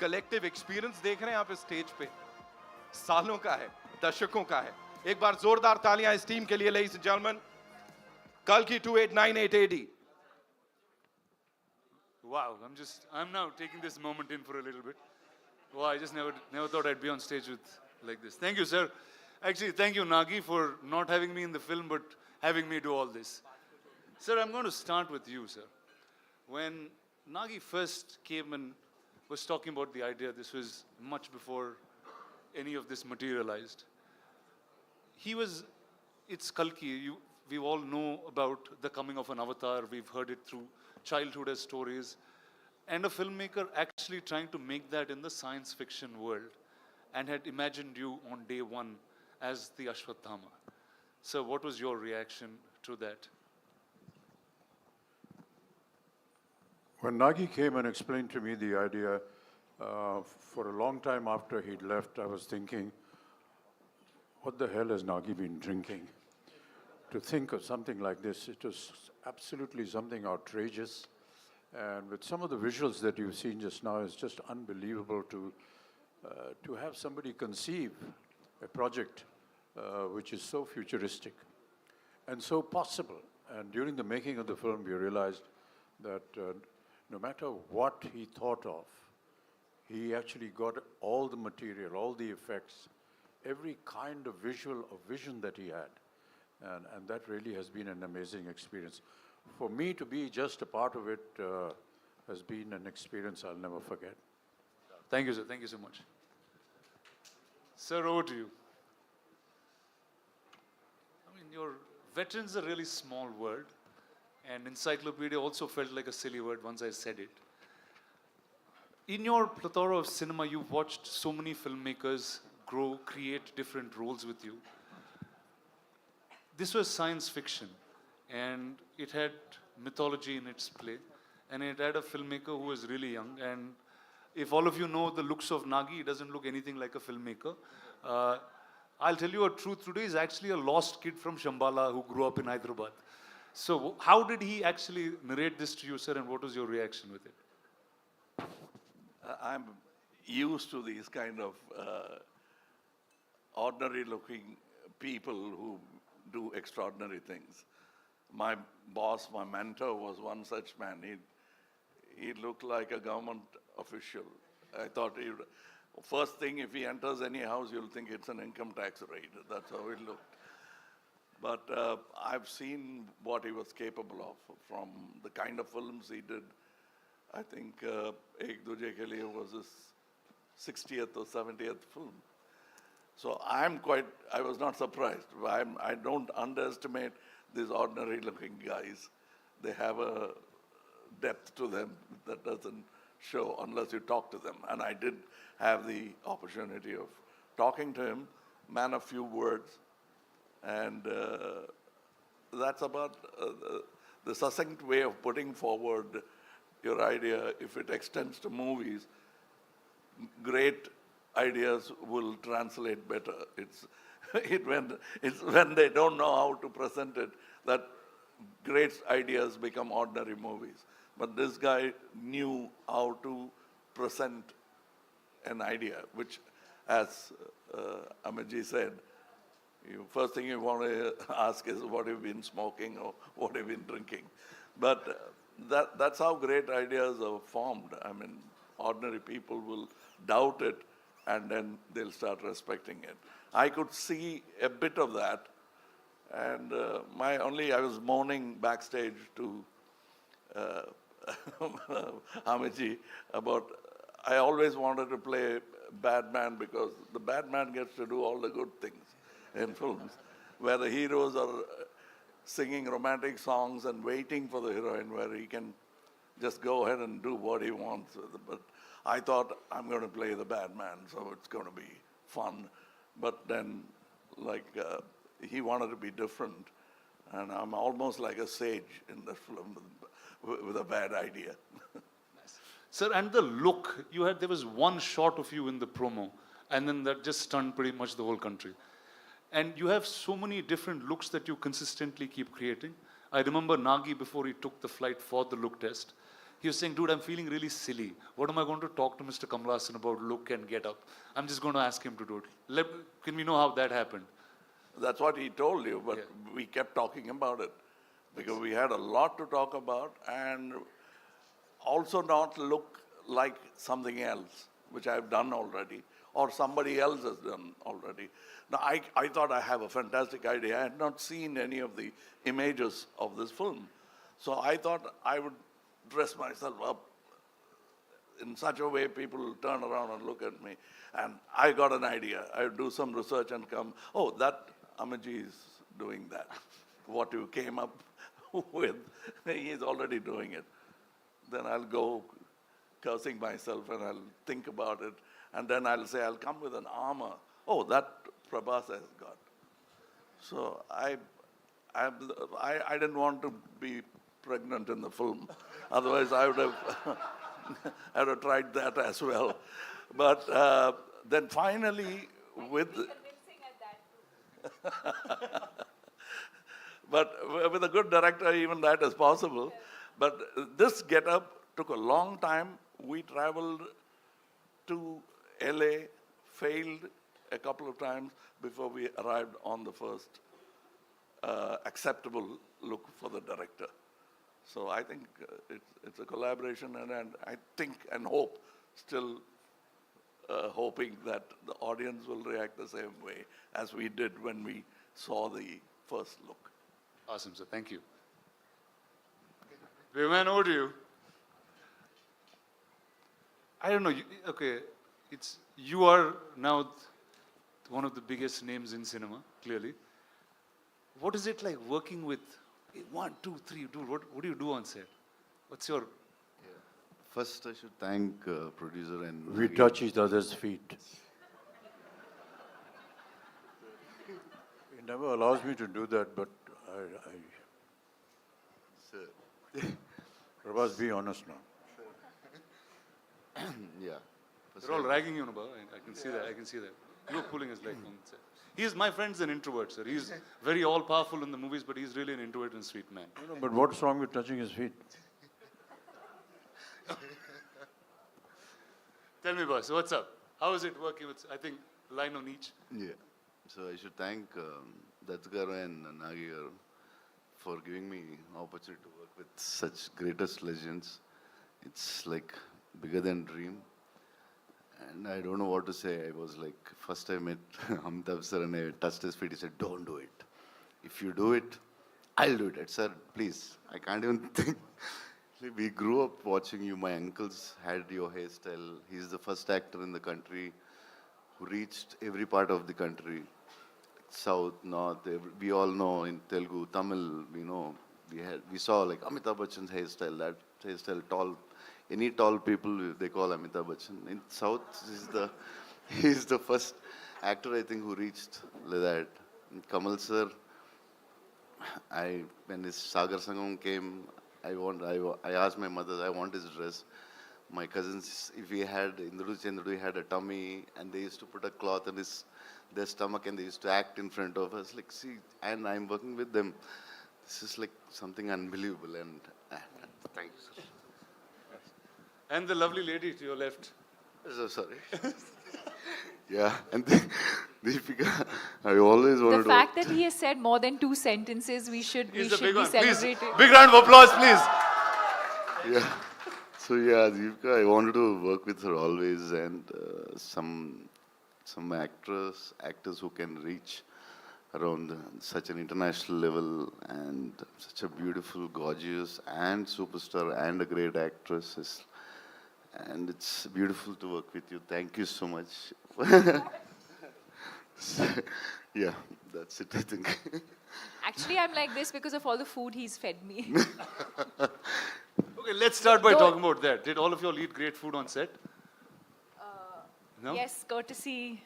Collective experience देख रहे हैं आप इस स्टेज पे, सालों का है, दशकों का है। एक बार जोरदार तालियां इस टीम के लिए, ladies and gentlemen. Kalki 2898 AD. Wow, I'm now taking this moment in for a little bit. Wow, I just never thought I'd be on stage with like this. Thank you, sir. Actually, thank you, Nagi, for not having me in the film, but having me do all this. Sir, I'm going to start with you, sir. When Nagi first came and was talking about the idea, this was much before any of this materialized. It's Kalki. We all know about the coming of an avatar. We've heard it through childhood as stories. And a filmmaker actually trying to make that in the science fiction world and had imagined you on day one as the Ashwatthama. So what was your reaction to that? When Nagi came and explained to me the idea, for a long time after he'd left, I was thinking, what the hell has Nagi been drinking? To think of something like this, it was absolutely something outrageous. And with some of the visuals that you've seen just now, it's just unbelievable to have somebody conceive a project which is so futuristic and so possible. And during the making of the film, we realized that no matter what he thought of, he actually got all the material, all the effects, every kind of vision that he had. And that really has been an amazing experience. For me to be just a part of it has been an experience I'll never forget. Thank you, sir. Thank you so much. Sir, over to you. I mean, your veteran's a really small word, and encyclopedia also felt like a silly word once I said it. In your plethora of cinema, you've watched so many filmmakers grow, create different roles with you. This was science fiction, and it had mythology in its play, and it had a filmmaker who was really young. And if all of you know the looks of Nagi, he doesn't look anything like a filmmaker. I'll tell you a truth today, he's actually a lost kid from Shambhala who grew up in Hyderabad. So how did he actually narrate this to you, sir, and what was your reaction with it? I'm used to these kind of ordinary-looking people who do extraordinary things. My boss, my mentor, was one such man. He looked like a government official. I thought, first thing, if he enters any house, you'll think it's an income tax raid. That's how it looked. But I've seen what he was capable of from the kind of films he did. I think Ek Duje Ke Liye was his 60th or 70th film. So I was not surprised. I don't underestimate these ordinary looking guys. They have a depth to them that doesn't show unless you talk to them. And I did have the opportunity of talking to him, man of few words. And that's about the succinct way of putting forward your idea. If it extends to movies, great ideas will translate better. It's when they don't know how to present it that great ideas become ordinary movies. But this guy knew how to present an idea, which, as Amitji said, first thing you want to ask is what have you been smoking or what have you been drinking. But that's how great ideas are formed. I mean, ordinary people will doubt it, and then they'll start respecting it. I could see a bit of that, and I was moaning backstage to Amiji about, I always wanted to play bad man because the bad man gets to do all the good things in films, where the heroes are singing romantic songs and waiting for the heroine, where he can just go ahead and do what he wants. But I thought, I'm going to play the bad man, so it's going to be fun. But then, he wanted to be different. And I'm almost like a sage in the film with a bad idea. Nice. Sir, and the look, there was one shot of you in the promo, and then that just stunned pretty much the whole country. And you have so many different looks that you consistently keep creating. I remember Nagi, before he took the flight for the look test, he was saying, dude, I'm feeling really silly. What am I going to talk to Mr. Kamal Haasan about look and get up? I'm just going to ask him to do it. Can we know how that happened? That's what he told you, but Yeah. we kept talking about it because we had a lot to talk about and also not look like something else, which I've done already, or somebody else has done already. Now, I thought I have a fantastic idea. I had not seen any of the images of this film. So I thought I would dress myself up in such a way people will turn around and look at me. And I got an idea. I would do some research and come, oh, that Amaji is doing that. What you came up with, he is already doing it. Then I'll go cursing myself and I'll think about it. And then I'll say, I'll come with an armor. Oh, that Prabhas has got. So I didn't want to be pregnant in the film. Otherwise, I would have, I would have tried that as well. But then finally, with... But with a good director, even that is possible. But this get-up took a long time. We traveled to LA, failed a couple of times before we arrived on the first acceptable look for the director. So I think it's a collaboration, and I think and hope, still hoping that the audience will react the same way as we did when we saw the first look. Awesome, sir. Thank you. Viman, over to you. I don't know. Okay, you are now one of the biggest names in cinema, clearly. What is it like working with 1, 2, 3, dude? What do you do on set? What's your... First, I should thank producer and... We touch each other's feet. He never allows me to do that, but Sir. Prabhas, be honest now. Yeah. First They're all ragging you, Amitabh. I can see that. I can see that. You're pulling his leg on set. My friend's an introvert, sir. He's very all-powerful in the movies, but he's really an introvert and sweet man. No, but what's wrong with touching his feet? Tell me, boss, what's up? How is it working with, I think, line on each? Yeah. So I should thank Deepika and Nagi for giving me opportunity to work with such greatest legends. It's like bigger than dream. And I don't know what to say. I was like, first I met Amitabh sir and I touched his feet. He said, don't do it. If you do it, I'll do it. I said, please, I can't even think. We grew up watching you. My uncles had your hairstyle. He's the first actor in the country who reached every part of the country. South, North, we all know in Telugu, Tamil, we saw like Amitabh Bachchan's hairstyle, that hairstyle, tall, any tall people they call Amitabh Bachchan. In South, he's the first actor I think who reached like that. And Kamal sir, when his Sagar Sangam came, I asked my mother, I want his dress. My cousins, if he had, Indru Chandru had a tummy, and they used to put a cloth on their stomach, and they used to act in front of us. Like, see, and I'm working with them. This is like something unbelievable, and thank you, sir. And the lovely lady to your left. So sorry. Yeah, and Deepika, I always wanted to... The fact that he has said more than 2 sentences, we should be celebrating. Please, big round of applause, please. Yeah. So yeah, Deepika, I wanted to work with her always, and some actors who can reach around such an international level, and such a beautiful, gorgeous, and superstar, and a great actress. And it's beautiful to work with you. Thank you so much. Yeah, that's it, I think. Actually, I'm like this because of all the food he's fed me. Okay, let's start by talking about that. Did all of you all eat great food on set? No? Yes, courtesy.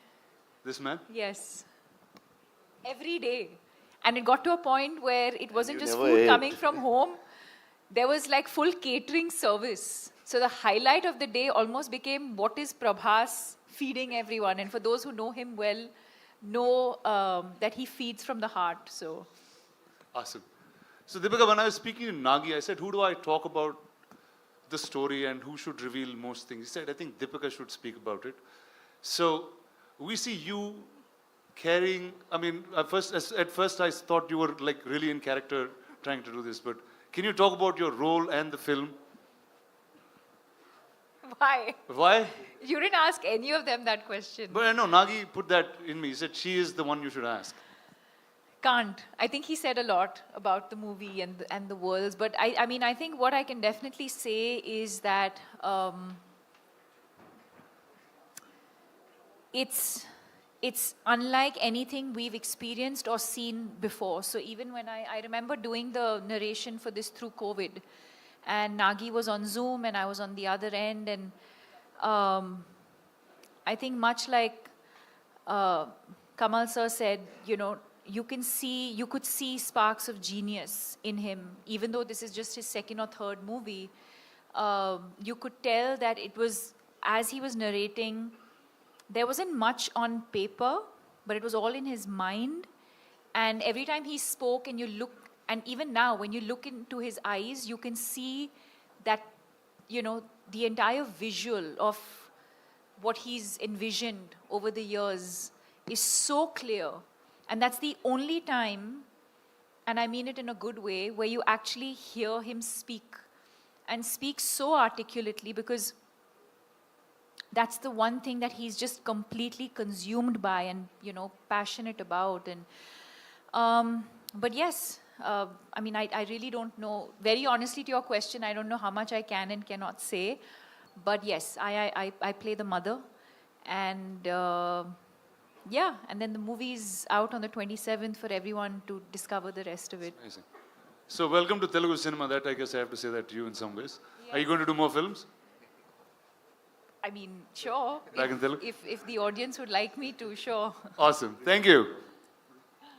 This man? Yes. Every day. And it got to a point where it wasn't you just never food ate. coming from home. There was like full catering service. So the highlight of the day almost became what is Prabhas feeding everyone. And for those who know him well, know that he feeds from the heart. So. Awesome. So Deepika, when I was speaking to Nagi, I said, who do I talk about the story and who should reveal most things. He said, I think Deepika should speak about it. So we see you carrying, I mean, at first I thought you were like really in character trying to do this, but can you talk about your role and the film? Why? Why? You didn't ask any of them that question. But I know Nagi put that in me. He said she is the one you should ask. Can't. I think he said a lot about the movie and the worlds. But I mean, I think what I can definitely say is that it's unlike anything we've experienced or seen before. So even when I remember doing the narration for this through COVID, and Nagi was on Zoom and I was on the other end, and I think much like Kamal sir said, you know, you could see sparks of genius in him, even though this is just his second or third movie. You could tell that it was, as he was narrating, there wasn't much on paper, but it was all in his mind. And every time he spoke and you look, and even now when you look into his eyes, you can see that, you know, the entire visual of what he's envisioned over the years is so clear. And that's the only time, and I mean it in a good way, where you actually hear him speak, and speak so articulately, because that's the one thing that he's just completely consumed by and, you know, passionate about. And but yes, I mean, I really don't know. Very honestly to your question, I don't know how much I can and cannot say. But yes, I play the mother. And yeah, and then the movie's out on the 27th for everyone to discover the rest of it. Amazing. So welcome to Telugu cinema. That I guess I have to say that to you in some ways. Yes. Are you going to do more films? I mean, sure. Back in Telugu? If the audience would like me to, sure. Awesome. Thank you.